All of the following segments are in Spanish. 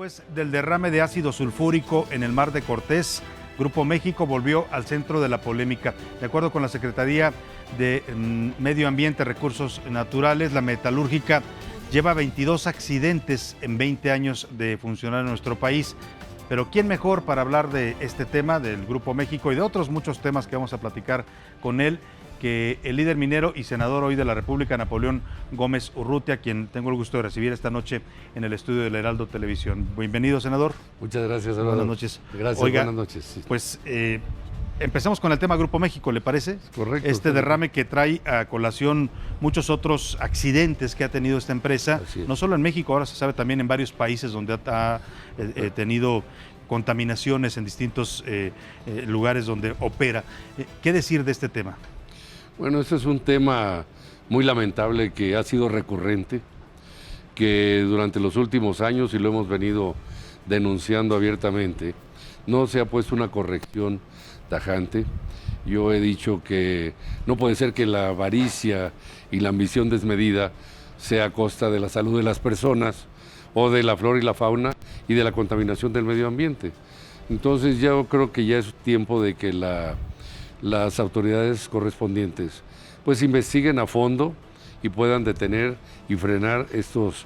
Después del derrame de ácido sulfúrico en el Mar de Cortés, Grupo México volvió al centro de la polémica. De acuerdo con la Secretaría de Medio Ambiente y Recursos Naturales, la metalúrgica lleva 22 accidentes en 20 años de funcionar en nuestro país. Pero ¿quién mejor para hablar de este tema, del Grupo México y de otros muchos temas que vamos a platicar con él, que el líder minero y senador hoy de la República, Napoleón Gómez Urrutia, quien tengo el gusto de recibir esta noche en el estudio del Heraldo Televisión? Bienvenido, senador. Muchas gracias, Eduardo. Buenas noches. Gracias, Oiga, buenas noches. Sí. Pues empezamos con el tema Grupo México, ¿le parece? Correcto. Este derrame que trae a colación muchos otros accidentes que ha tenido esta empresa, no solo en México, ahora se sabe también en varios países donde ha tenido contaminaciones en distintos lugares donde opera. ¿Qué decir de este tema? Bueno, este es un tema muy lamentable que ha sido recurrente, que durante los últimos años, y lo hemos venido denunciando abiertamente, no se ha puesto una corrección tajante. Yo he dicho que no puede ser que la avaricia y la ambición desmedida sea a costa de la salud de las personas o de la flora y la fauna y de la contaminación del medio ambiente. Entonces yo creo que ya es tiempo de que las autoridades correspondientes pues investiguen a fondo y puedan detener y frenar estos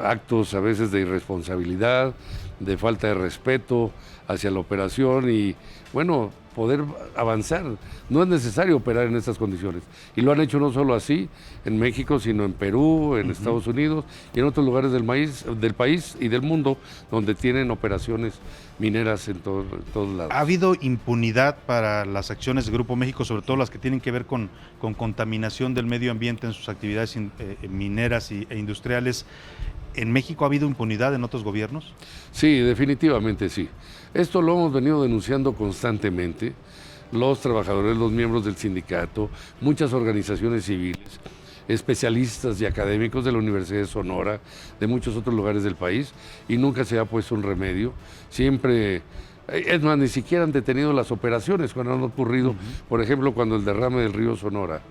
actos a veces de irresponsabilidad, de falta de respeto hacia la operación y bueno, poder avanzar. No es necesario operar en estas condiciones. Y lo han hecho no solo así en México, sino en Perú, en Estados Unidos y en otros lugares del país y del mundo donde tienen operaciones mineras en todos lados. ¿Ha habido impunidad para las acciones de Grupo México, sobre todo las que tienen que ver con contaminación del medio ambiente en sus actividades mineras e industriales? ¿En México ha habido impunidad en otros gobiernos? Sí, definitivamente sí. Esto lo hemos venido denunciando constantemente. Los trabajadores, los miembros del sindicato, muchas organizaciones civiles, especialistas y académicos de la Universidad de Sonora, de muchos otros lugares del país, y nunca se ha puesto un remedio. Siempre, es más, ni siquiera han detenido las operaciones cuando han ocurrido, por ejemplo, cuando el derrame del río Sonora,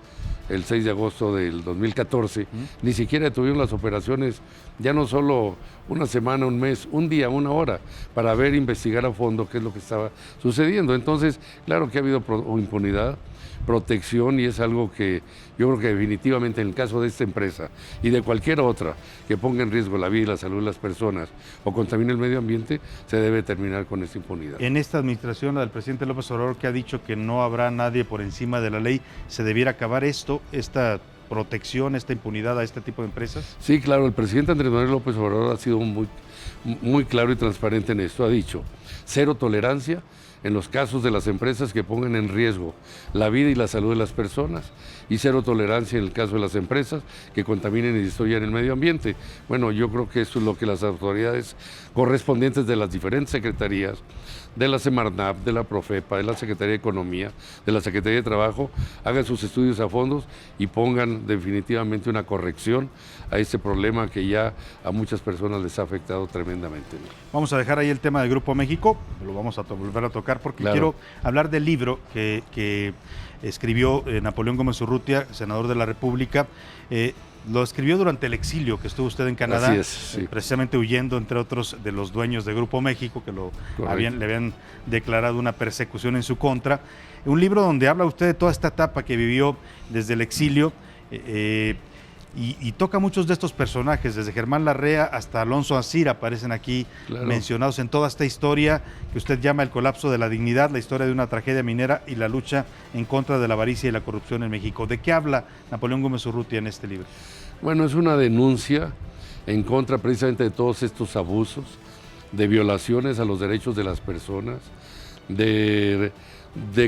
el 6 de agosto del 2014, ni siquiera tuvieron las operaciones, ya no solo una semana, un mes, un día, una hora, para ver, investigar a fondo qué es lo que estaba sucediendo. Entonces, claro que ha habido impunidad, protección, y es algo que yo creo que definitivamente en el caso de esta empresa y de cualquier otra que ponga en riesgo la vida y la salud de las personas o contamine el medio ambiente, se debe terminar con esta impunidad. En esta administración, la del presidente López Obrador, que ha dicho que no habrá nadie por encima de la ley, ¿se debiera acabar esta protección, esta impunidad a este tipo de empresas? Sí, claro, el presidente Andrés Manuel López Obrador ha sido muy claro y transparente en esto. Ha dicho, cero tolerancia en los casos de las empresas que pongan en riesgo la vida y la salud de las personas, y cero tolerancia en el caso de las empresas que contaminen y destruyan el medio ambiente. Bueno, yo creo que eso es lo que las autoridades correspondientes de las diferentes secretarías, de la Semarnat, de la Profepa, de la Secretaría de Economía, de la Secretaría de Trabajo, hagan sus estudios a fondo y pongan definitivamente una corrección a este problema que ya a muchas personas les ha afectado tremendamente. Vamos a dejar ahí el tema del Grupo México, lo vamos a volver a tocar porque quiero hablar del libro que escribió Napoleón Gómez Urrutia, senador de la República. Lo escribió durante el exilio que estuvo usted en Canadá, así es, sí. Precisamente huyendo, entre otros, de los dueños de Grupo México, que le habían declarado una persecución en su contra. Un libro donde habla usted de toda esta etapa que vivió desde el exilio, y toca muchos de estos personajes, desde Germán Larrea hasta Alonso Ancira, aparecen aquí mencionados en toda esta historia que usted llama el colapso de la dignidad, la historia de una tragedia minera y la lucha en contra de la avaricia y la corrupción en México. ¿De qué habla Napoleón Gómez Urrutia en este libro? Bueno, es una denuncia en contra precisamente de todos estos abusos, de violaciones a los derechos de las personas, de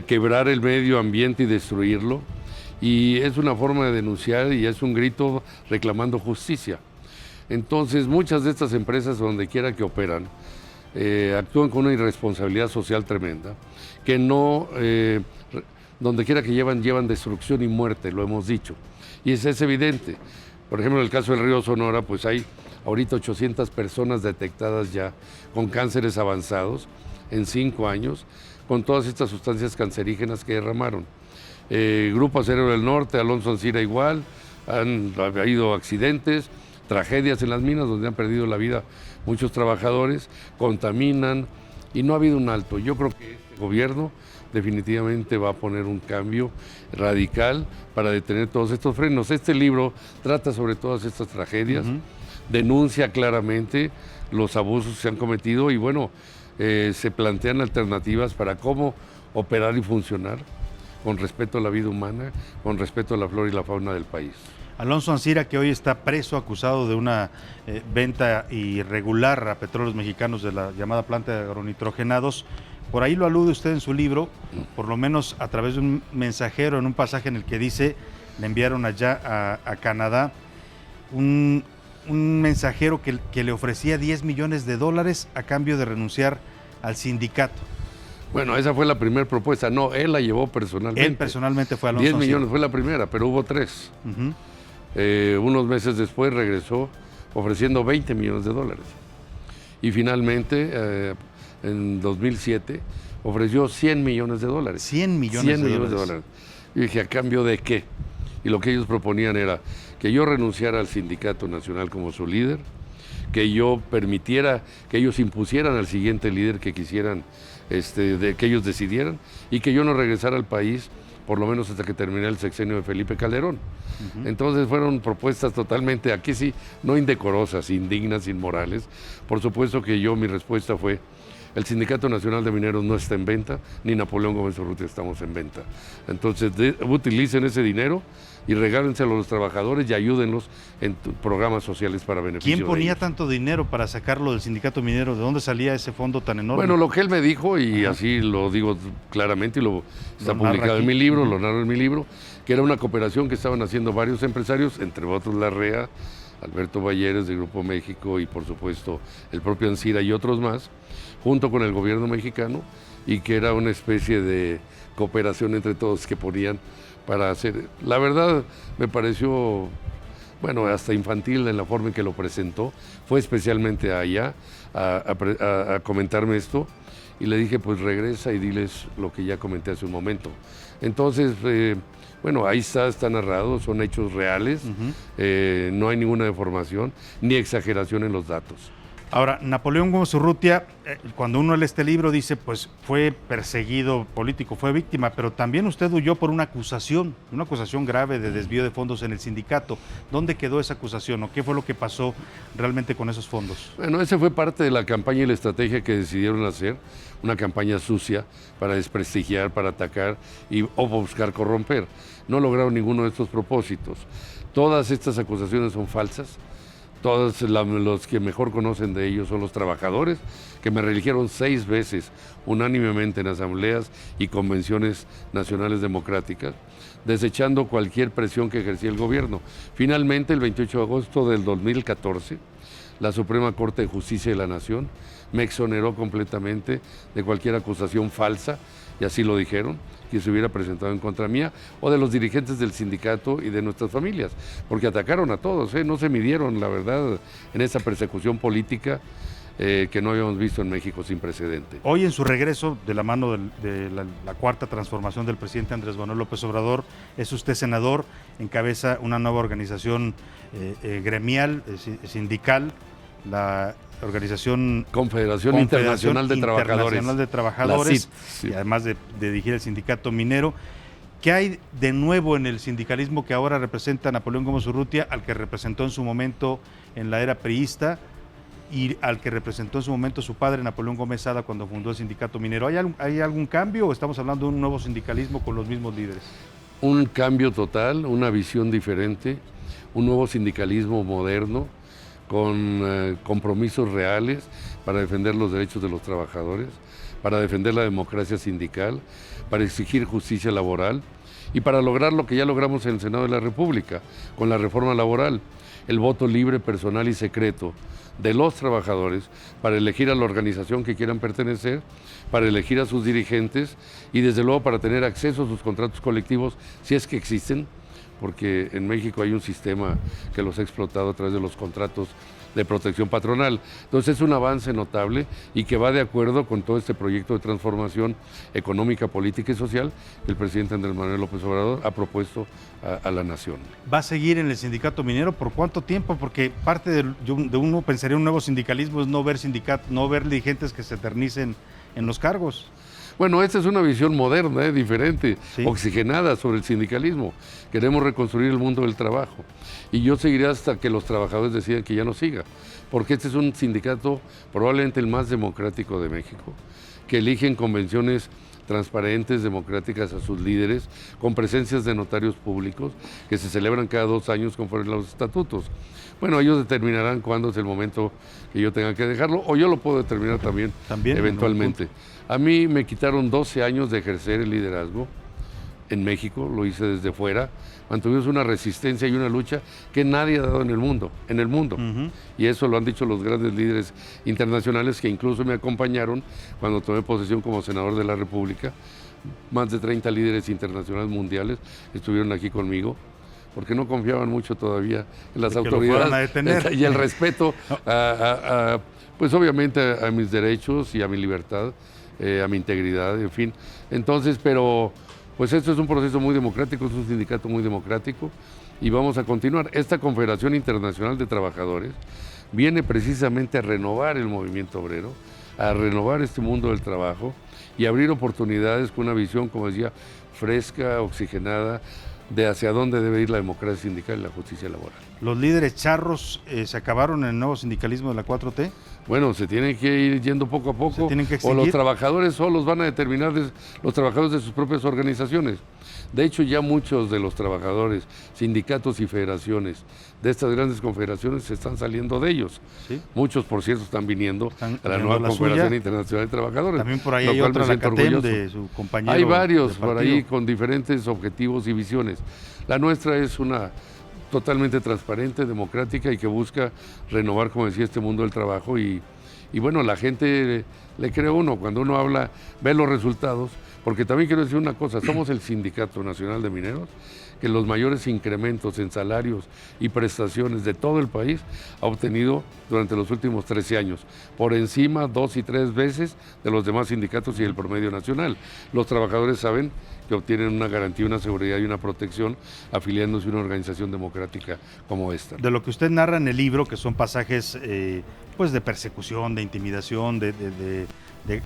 quebrar el medio ambiente y destruirlo. Y es una forma de denunciar y es un grito reclamando justicia. Entonces, muchas de estas empresas, donde quiera que operan, actúan con una irresponsabilidad social tremenda, que no, donde quiera que llevan destrucción y muerte, lo hemos dicho. Y es evidente. Por ejemplo, en el caso del río Sonora, pues hay ahorita 800 personas detectadas ya con cánceres avanzados en 5 años, con todas estas sustancias cancerígenas que derramaron. Grupo Acero del Norte, Alonso Ancira igual, han habido accidentes, tragedias en las minas donde han perdido la vida muchos trabajadores, contaminan y no ha habido un alto. Yo creo que este gobierno definitivamente va a poner un cambio radical para detener todos estos frenos. Este libro trata sobre todas estas tragedias, denuncia claramente los abusos que se han cometido y bueno, se plantean alternativas para cómo operar y funcionar con respeto a la vida humana, con respeto a la flora y la fauna del país. Alonso Ancira, que hoy está preso acusado de una venta irregular a petróleos mexicanos de la llamada planta de agronitrogenados, por ahí lo alude usted en su libro, por lo menos a través de un mensajero en un pasaje en el que dice, le enviaron allá a Canadá, un mensajero que le ofrecía $10 millones a cambio de renunciar al sindicato. Bueno, esa fue la primera propuesta. No, él la llevó personalmente. Él personalmente fue Alonso 10 Ancira. millones fue la primera, pero hubo 3. Unos meses después regresó ofreciendo $20 millones. Y finalmente, en 2007, ofreció $100 millones. $100 millones. Y dije, ¿a cambio de qué? Y lo que ellos proponían era que yo renunciara al Sindicato Nacional como su líder, que yo permitiera que ellos impusieran al siguiente líder que quisieran, que ellos decidieran, y que yo no regresara al país por lo menos hasta que termine el sexenio de Felipe Calderón. Entonces fueron propuestas totalmente, aquí sí, no indecorosas, indignas, inmorales. Por supuesto que mi respuesta fue, el Sindicato Nacional de Mineros no está en venta, ni Napoleón Gómez Urrutia estamos en venta. Entonces utilicen ese dinero y regálenselo a los trabajadores y ayúdenlos en programas sociales para beneficio ¿Quién ponía de ellos. tanto dinero para sacarlo del sindicato minero? ¿De dónde salía ese fondo tan enorme? Bueno, lo que él me dijo, y así lo digo claramente, y está publicado en mi libro, lo narro en mi libro, que era una cooperación que estaban haciendo varios empresarios, entre otros Larrea, Alberto Balleres de Grupo México y por supuesto el propio Ancira y otros más, junto con el gobierno mexicano, y que era una especie de cooperación entre todos que ponían para hacer. La verdad me pareció, bueno, hasta infantil en la forma en que lo presentó. Fue especialmente allá a comentarme esto y le dije, pues regresa y diles lo que ya comenté hace un momento. Entonces, bueno, ahí está narrado, son hechos reales, no hay ninguna deformación ni exageración en los datos. Ahora, Napoleón Gómez Urrutia, cuando uno lee este libro dice, pues fue perseguido político, fue víctima, pero también usted huyó por una acusación grave de desvío de fondos en el sindicato. ¿Dónde quedó esa acusación o qué fue lo que pasó realmente con esos fondos? Bueno, ese fue parte de la campaña y la estrategia que decidieron hacer, una campaña sucia para desprestigiar, para atacar o buscar corromper. No lograron ninguno de estos propósitos. Todas estas acusaciones son falsas. Todos los que mejor conocen de ellos son los trabajadores, que me reeligieron 6 veces unánimemente en asambleas y convenciones nacionales democráticas, desechando cualquier presión que ejercía el gobierno. Finalmente, el 28 de agosto del 2014, la Suprema Corte de Justicia de la Nación me exoneró completamente de cualquier acusación falsa, y así lo dijeron, que se hubiera presentado en contra mía o de los dirigentes del sindicato y de nuestras familias, porque atacaron a todos, no se midieron, la verdad, en esa persecución política que no habíamos visto en México sin precedente. Hoy en su regreso de la mano de la cuarta transformación del presidente Andrés Manuel López Obrador, es usted senador, encabeza una nueva organización gremial, sindical, la organización Confederación Internacional de Trabajadores, y además de dirigir el sindicato minero. ¿Qué hay de nuevo en el sindicalismo que ahora representa Napoleón Gómez Urrutia, al que representó en su momento en la era priista y al que representó en su momento su padre Napoleón Gómez Sada cuando fundó el sindicato minero? ¿Hay algún cambio o estamos hablando de un nuevo sindicalismo con los mismos líderes? Un cambio total, una visión diferente, un nuevo sindicalismo moderno, con compromisos reales para defender los derechos de los trabajadores, para defender la democracia sindical, para exigir justicia laboral y para lograr lo que ya logramos en el Senado de la República, con la reforma laboral, el voto libre, personal y secreto de los trabajadores para elegir a la organización que quieran pertenecer, para elegir a sus dirigentes y desde luego para tener acceso a sus contratos colectivos, si es que existen, porque en México hay un sistema que los ha explotado a través de los contratos de protección patronal. Entonces es un avance notable y que va de acuerdo con todo este proyecto de transformación económica, política y social que el presidente Andrés Manuel López Obrador ha propuesto a la nación. ¿Va a seguir en el sindicato minero por cuánto tiempo? Porque parte de uno pensaría un nuevo sindicalismo es no ver dirigentes que se eternicen en los cargos. Bueno, esta es una visión moderna, diferente, Sí. oxigenada sobre el sindicalismo. Queremos reconstruir el mundo del trabajo. Y yo seguiré hasta que los trabajadores decidan que ya no siga. Porque este es un sindicato probablemente el más democrático de México, que elige en convenciones transparentes, democráticas a sus líderes, con presencias de notarios públicos, que se celebran cada 2 años conforme a los estatutos. Bueno, ellos determinarán cuándo es el momento que yo tenga que dejarlo, o yo lo puedo determinar también eventualmente. A mí me quitaron 12 años de ejercer el liderazgo en México, lo hice desde fuera, mantuvimos una resistencia y una lucha que nadie ha dado en el mundo, Uh-huh. Y eso lo han dicho los grandes líderes internacionales que incluso me acompañaron cuando tomé posesión como senador de la República. Más de 30 líderes internacionales mundiales estuvieron aquí conmigo, porque no confiaban mucho todavía en las autoridades y el respeto pues obviamente a mis derechos y a mi libertad, a mi integridad, en fin. Entonces, pero pues esto es un proceso muy democrático, es un sindicato muy democrático y vamos a continuar. Esta Confederación Internacional de Trabajadores viene precisamente a renovar el movimiento obrero, a renovar este mundo del trabajo y abrir oportunidades con una visión, como decía, fresca, oxigenada, de hacia dónde debe ir la democracia sindical y la justicia laboral. ¿Los líderes charros se acabaron en el nuevo sindicalismo de la 4T? Bueno, se tienen que ir yendo poco a poco, o los trabajadores solos van a determinar, los trabajadores de sus propias organizaciones. De hecho, ya muchos de los trabajadores, sindicatos y federaciones de estas grandes confederaciones se están saliendo de ellos. ¿Sí? Muchos, por cierto, están viniendo a la nueva Confederación Internacional de Trabajadores. También por ahí hay otra, la CATEM, de su compañero. Hay varios por ahí con diferentes objetivos y visiones. La nuestra es una totalmente transparente, democrática y que busca renovar, como decía, este mundo del trabajo y bueno, la gente le cree a uno cuando uno habla, ve los resultados, porque también quiero decir una cosa, somos el Sindicato Nacional de Mineros, que los mayores incrementos en salarios y prestaciones de todo el país ha obtenido durante los últimos 13 años, por encima 2 y 3 veces de los demás sindicatos y el promedio nacional. Los trabajadores saben que obtienen una garantía, una seguridad y una protección afiliándose a una organización democrática como esta. De lo que usted narra en el libro, que son pasajes pues de persecución, de intimidación, de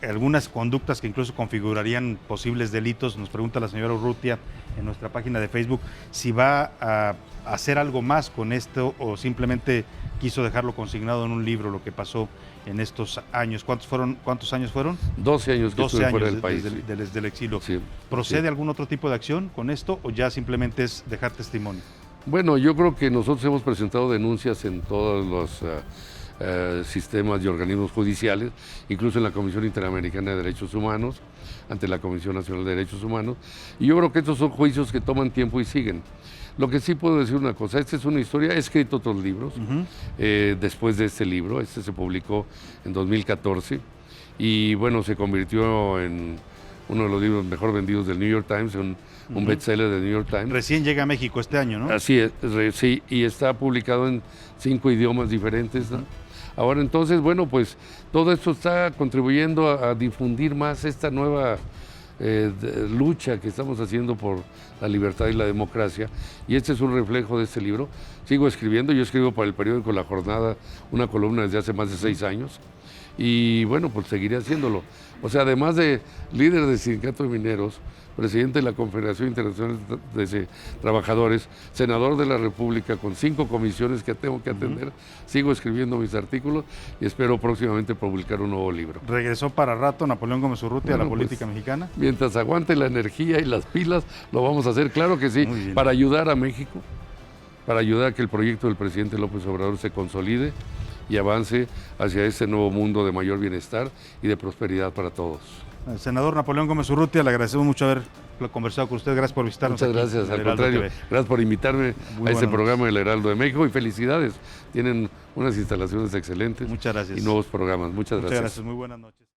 algunas conductas que incluso configurarían posibles delitos, nos pregunta la señora Urrutia en nuestra página de Facebook si va a hacer algo más con esto o simplemente quiso dejarlo consignado en un libro, lo que pasó en estos años. ¿Cuántos años fueron? 12 años que estuve fuera del país. Desde el exilio. Sí, ¿Procede algún otro tipo de acción con esto o ya simplemente es dejar testimonio? Bueno, yo creo que nosotros hemos presentado denuncias en todos los sistemas y organismos judiciales, incluso en la Comisión Interamericana de Derechos Humanos, ante la Comisión Nacional de Derechos Humanos, y yo creo que estos son juicios que toman tiempo y siguen. Lo que sí puedo decir una cosa, esta es una historia, he escrito otros libros, después de este libro, este se publicó en 2014, y bueno, se convirtió en uno de los libros mejor vendidos del New York Times, un bestseller del New York Times. Recién llega a México este año, ¿no? Así es, sí, y está publicado en 5 idiomas diferentes, ¿no? Ahora entonces, bueno, pues todo esto está contribuyendo a difundir más esta nueva lucha que estamos haciendo por la libertad y la democracia, y este es un reflejo de este libro. Sigo escribiendo, yo escribo para el periódico La Jornada una columna desde hace más de 6 años, y bueno, pues seguiré haciéndolo. O sea, además de líder del Sindicato de Mineros, presidente de la Confederación Internacional de Trabajadores, senador de la República con 5 comisiones que tengo que atender, sigo escribiendo mis artículos y espero próximamente publicar un nuevo libro. ¿Regresó para rato Napoleón Gómez Urrutia a la política mexicana? Mientras aguante la energía y las pilas, lo vamos a hacer, claro que sí, para ayudar a México, para ayudar a que el proyecto del presidente López Obrador se consolide y avance hacia ese nuevo mundo de mayor bienestar y de prosperidad para todos. El senador Napoleón Gómez Urrutia, le agradecemos mucho haber conversado con usted, gracias por visitarnos. Muchas gracias, al contrario, gracias por invitarme a este programa del Heraldo de México y felicidades, tienen unas instalaciones excelentes. Muchas gracias. Y nuevos programas, muchas gracias. Muchas gracias, muy buenas noches.